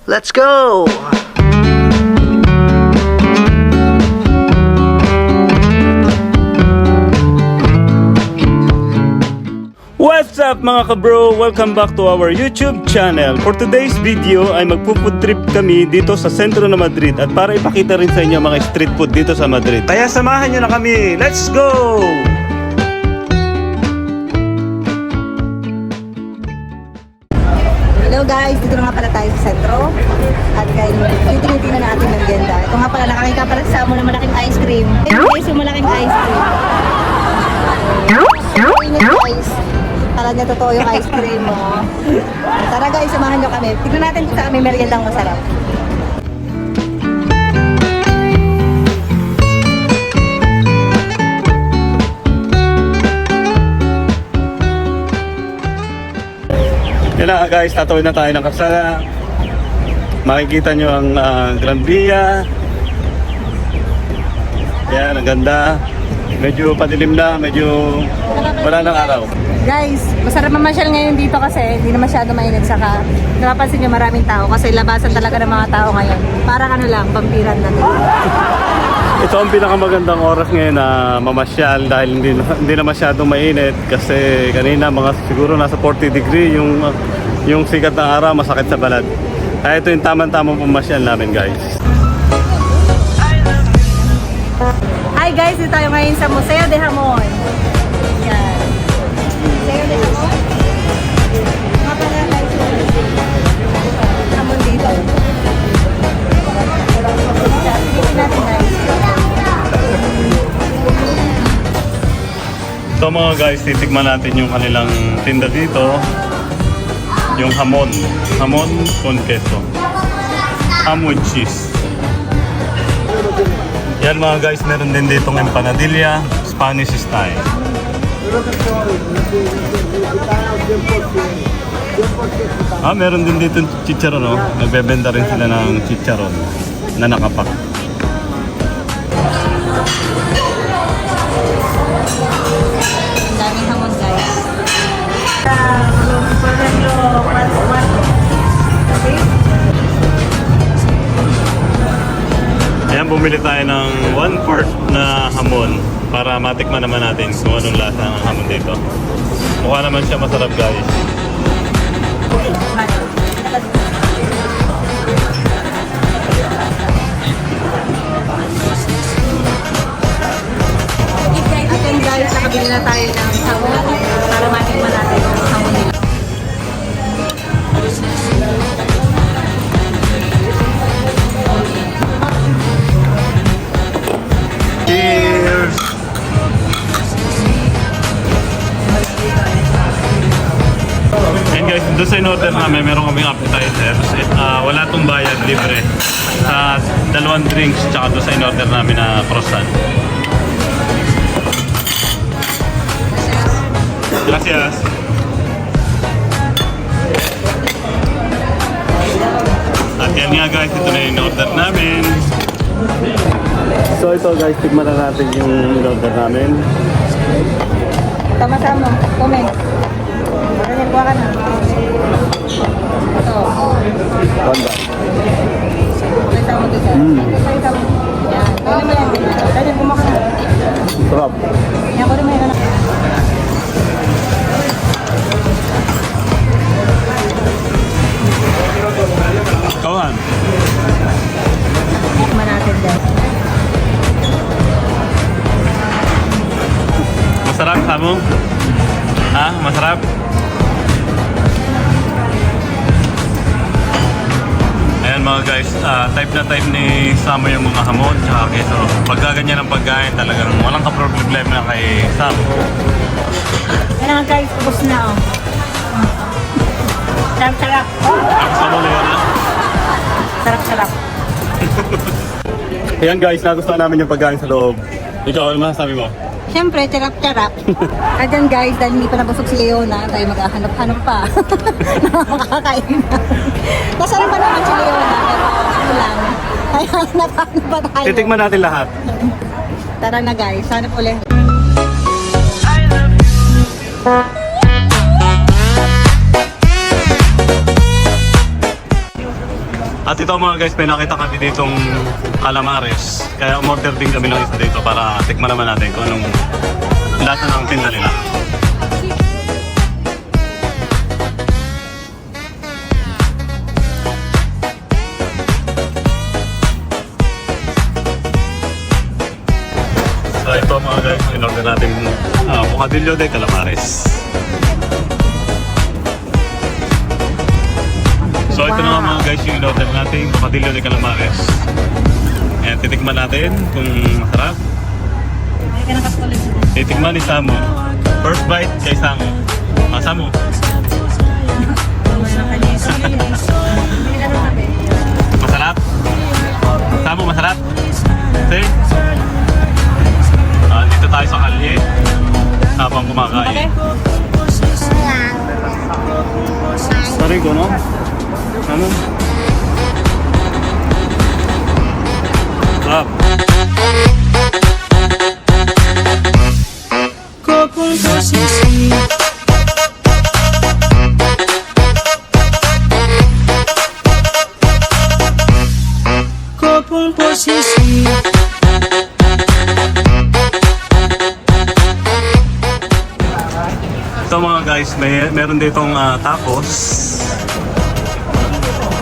Let's go! What's up mga kabro? Welcome back to our YouTube channel. For today's video ay magpo-food trip kami dito sa sentro ng Madrid at para ipakita rin sa inyo mga street food dito sa Madrid. Kaya samahan nyo na kami. Let's go! Hello guys, dito na nga pala tayo sa sentro. At ngayon, titingin na natin ng ganda. Ito nga pala, nakakita pala sa mo na malaking ice cream. Ayun guys, yung malaking ice cream. Init guys. Tara niya totoo yung ice cream mo. Tara guys, samahan nyo kami. Tignan natin kung saan may meriendang masarap. Yan na guys, tatawid na tayo ng kalsada. Makikita nyo ang Gran Via. Yan, ang ganda. Medyo padilim na, medyo wala ng araw. Guys, masarap mamasyal ngayon dito kasi hindi na masyado mainit. Saka napapansin nyo maraming tao kasi labasan talaga ng mga tao ngayon. Parang ano lang, pampiran na. Ito ang pinakamagandang oras ngayon na mamasyal dahil hindi na masyadong mainit kasi kanina mga siguro nasa 40 degree yung sikat ng araw, masakit sa balat. Kaya ito yung tamang-tamang pamasyal namin guys. Hi guys, dito tayo ngayon sa Museo de Jamon. Yan. Museo de Jamon. Mga pala guys, Jamon dito. Tingnan natin guys. So mga guys, titikman natin yung kanilang tinda dito. Yung hamon con queso. Ham with cheese. Yan mga guys, meron din ditong empanadilla, Spanish style. Meron din dito chicharon, no? Nagbebenta rin sila ng chicharon na nakapak. Ang daming hamon guys. Ayan, bumili tayo ng 1/4 na hamon para matikman naman natin kung anong lasa ng hamon dito. Mukha naman siya masarap guys. Ayan guys, nakabili na tayo ng hamon para matikman natin ang hamon nila. Cheers! And guys, doon sa in-order namin, meron kaming appetizers. Wala tong bayad, libre. Sa dalawang drinks, tsaka doon sa in-order namin na croissant. Gracias! At yan nga guys, ito na yung in-order namin. So ito guys, tigman na natin yung in-order namin. Tama-sama, comment. Marunong kuha ka na. Ito. Wanda. Pakita mo dito. Pakita mo. Yan. Kaya naman yan. Dali, bumaka na. Sarap. Yan ko naman yan. Kawan. Tikman natin guys. Masarap kamu? Ha? Masarap? Ayan mga guys, type na type ni Samo yung mga hamon tsaka queso. Pagka ganyan ang pagkain talagang walang ka-problem na kay Sam. Yan nga guys, ubos na oh. Sarap-sarap. Samo na yun ha? Sarap-sarap. Ayan guys, nagustuhan namin yung pagkain sa loob. Ikaw, ano masasabi mo? Siyempre, charap-charap. At yan guys, dahil hindi pa nabusog si Leona, tayo maghahanap-hanap pa. Nakakakain na. Masarap pa naman si Leona, pero ano lang. Ay, hanap-hanap pa tayo. Titikman natin lahat. Tara na guys, hanap ulit. At ito mga guys, may nakita kami ditong calamares. Kaya umorder din kami ng isa dito para tikman naman natin kung anong lasa ng tinda nila. So ito mga guys, in-order natin bocadillo de calamares. So ito na nga mga guys yung in-order natin, bocadillo de calamares. Ayan, titikman natin kung masarap. Titikman ni Samu. First bite kay Samu. Samu. Masarap? Samu, masarap? See? Dito tayo sa kalye habang kumakain. Sorry ko, no? Samu? Sarap. Kopong posisi Kopong posisi Ito mga guys, meron ditong tacos.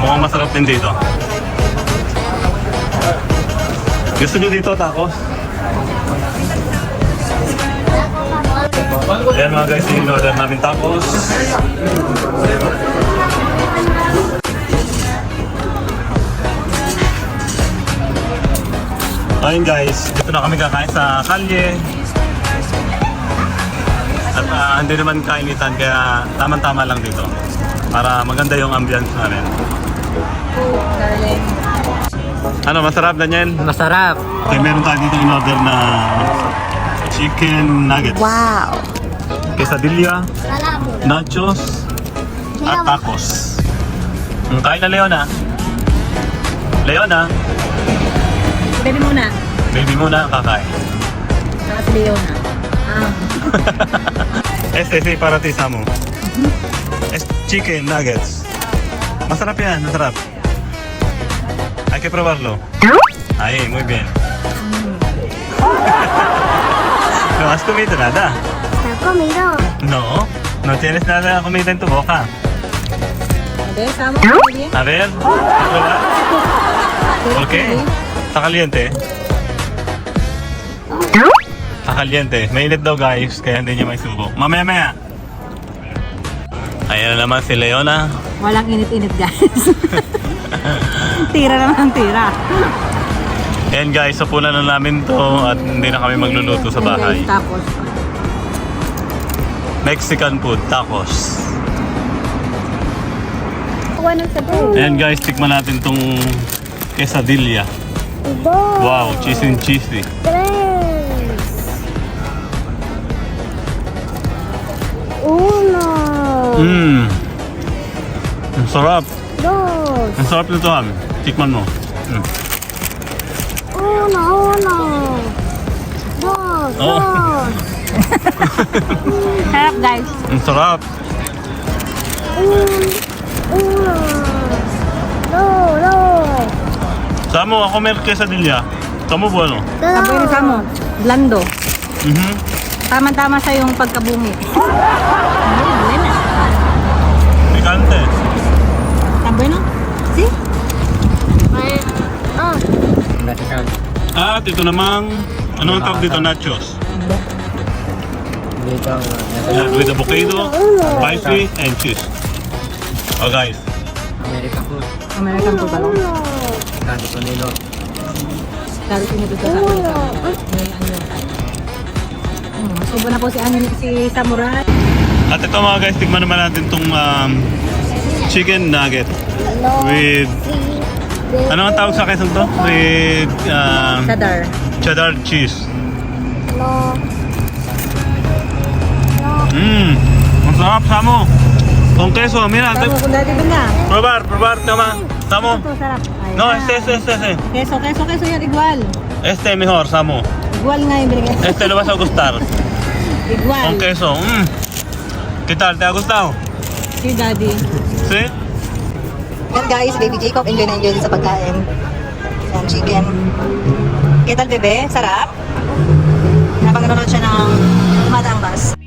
Mukhang masarap din dito. Gusto nyo dito tacos? Ayan mga guys, yung order namin tacos. Ayun guys, dito na kami kakain sa kalye. At hindi naman kainitan kaya tamang-tama lang dito. Para maganda yung ambience namin. Darling. Ano, masarap Daniel? Masarap. Okay, meron tayo dito in-order na chicken nuggets. Wow. Quesadilla, nachos, at tacos. Kain na Leona. Leona, Baby muna. baby muna kakain. Saka si Leona. SSA para ti Samu. Chicken nuggets. Masarap yan, masarap. Hay que probarlo. Ahí, muy bien. ¿No has comido nada? ¿Has comido? No, no tienes nada de comida en tu boca. A ver, Samu. Bien. A ver, ¿a probar? ¿Por qué? Está caliente. Está caliente. Mainit daw guys, kaya hindi niya may subo. Mamaya-maya. Ayan na naman si Leona. Walang init-init guys. Tira lang ang tira. Ayan guys, sapunan na namin to at hindi na kami magluluto sa bahay. Tapos. Mexican food, tacos. Kuha ng sabon. Ayan guys, tikman natin tong quesadilla. Dos. Wow, cheesy and cheesy. Tres. Uno. Mmm. Ang sarap. Dos. Ang sarap nito ham. Tikman mo. Mm. Uno. Dos. Oh. Dos. Sarap guys. Ang sarap. Uno. Dos. Samo, ako may quesadilla. Samo po ano? Sabi ni Samu. Blando. Mhm. Tama-tama sa yung pagkabungi. Picante. Sabi no? See? At ito namang, ano ang tawag dito? Nachos. Dito. With avocado, spicy, and cheese. Oh guys. American food. American food ba? Kado ko nilo. Lalo pinito sa subo na po si Samurai. At ito mga guys, tigman naman natin itong chicken nugget with, ano ang tawag sa kesong to? With Cheddar. cheddar cheese. No. Mmm, ang sarap, Samo. Con queso, mira. Samu, kung dati doon na. Probar, tama. Samo. Ito, sarap. Ay, No, ah. este. Queso yan, igual. Este mejor, Samo. Igual nga yung binigay. Este lo vas a gustar. Igual. Con queso. ¿Qué tal? ¿Te ha gustado? Si Daddy. ¿Sí? Yan guys, baby Jacob, enjoy na enjoy din sa pagkain. Yan, chicken. Ketal bebe, sarap. Habang nanonood siya ng Madaang Bus.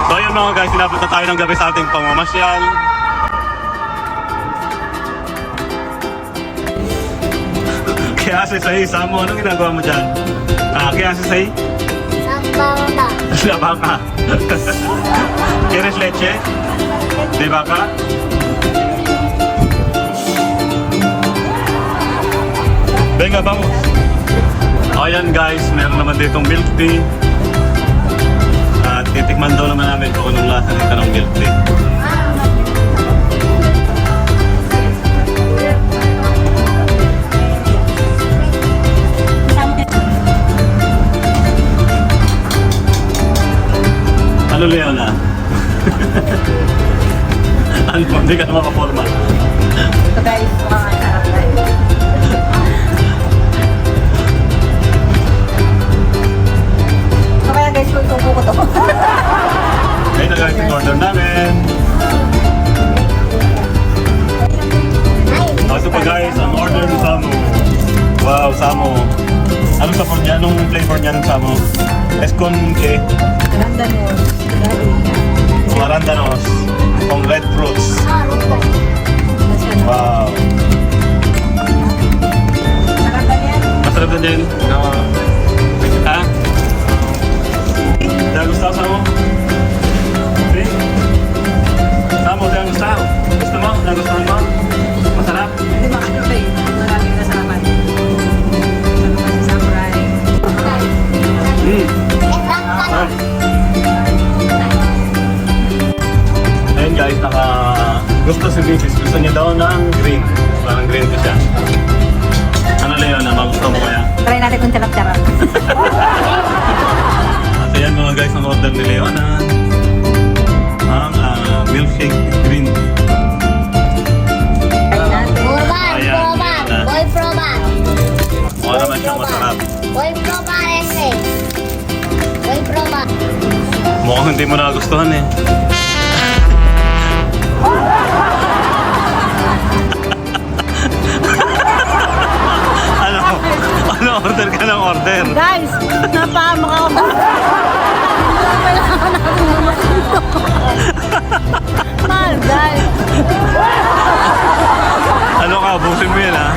So ayun mga guys, sinabot na tayo ng gabi sa ating pamamasyal. Kaya si Say, Samo, anong ginagawa mo dyan? Kaya si Say? Baka. Laba ka. ¿Quieres leche? ¿De vaca? Venga, vamos. Ayan guys, meron naman ditong milk tea. At titikman daw naman namin kung anong lasa nito ng milk tea. Ano Leona? Ano, hindi ka na makaporma. So guys, makakasarap guys. So kaya guys, kung suko ko to. Ayun na guys, yung order namin. So pa guys, ang order ng Samo. Wow, Samo. Anong sabor niya? Anong flavor niya ng Samo? Es con que? Arándanos. Con arándanos. Con red fruits. Wow. Sarap ba yan? Masarap na din. Ha? ¿Te ha gustado, Samo? ¿Sí? Samo, ¿te ha gustado? ¿Gusto mo? ¿Te ha gustado mo? Masarap? Hindi makakapay. Maraming nasarapan. Ano ba si Samurai? Masarap. Ayun guys, gusto si Mrs. Gusto niya daw ng green. Parang green ko siya. Ano Leona, magusto mo kaya? Try natin kung charap-charap. At ayan mga guys, ang order ni Leona. Ang milkshake green tea. Try natin. Probar, Ayan, probar. ayan. Voy probar. Mukha naman siyang masarap. Voy probar ese. Voy probar. Mukhang hindi mo nagustuhan eh. Ano? Ano order ka ng order? Guys, napaamak ako ba? Mahal, guys. Ano ka? Busin mo yan ha?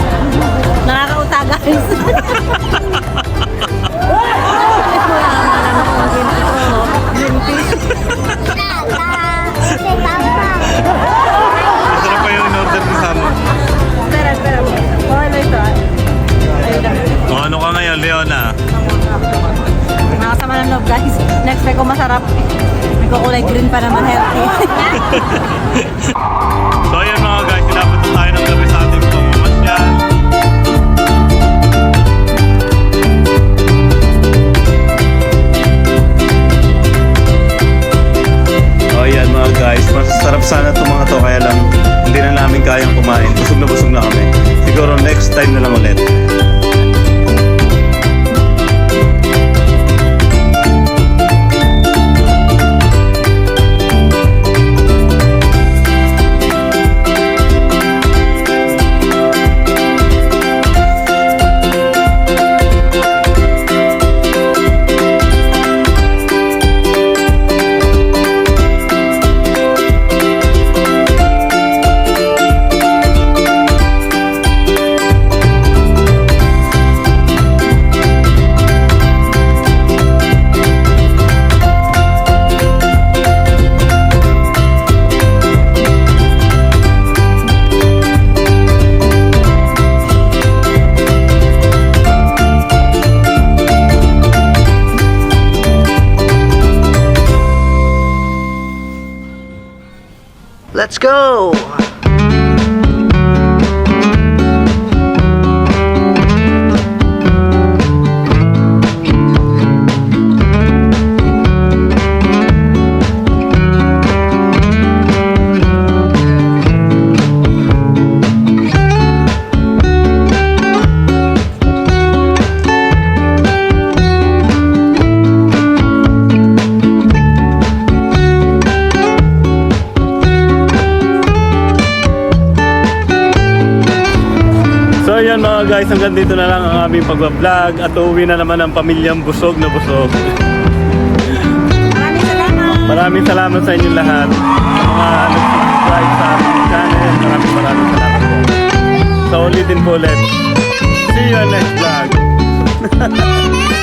Nakakauta, guys. Masarap pa yung in-order ni Samo. Espera. Okay na ito. Ayun na. O ano ka ngayon, Leona? Nakasama ng loob, guys. Next time ko masarap. May kukulay green pa naman, healthy. So ayun mga guys, sinabot na tayo ng gabi sa ating pamamasyal. So ayan mga guys, masasarap sana itong mga to, kaya lang hindi na namin kayang kumain. Busog na kami. Siguro next time na lang ulit. Let's go! guys, hanggang dito na lang ang aming pag-vlog at uuwi na naman ang pamilyang busog na busog. Maraming salamat. Maraming salamat sa inyong lahat. Sa mga nag-subscribe sa aming channel, maraming salamat po. So ulitin po ulit. See you on next vlog.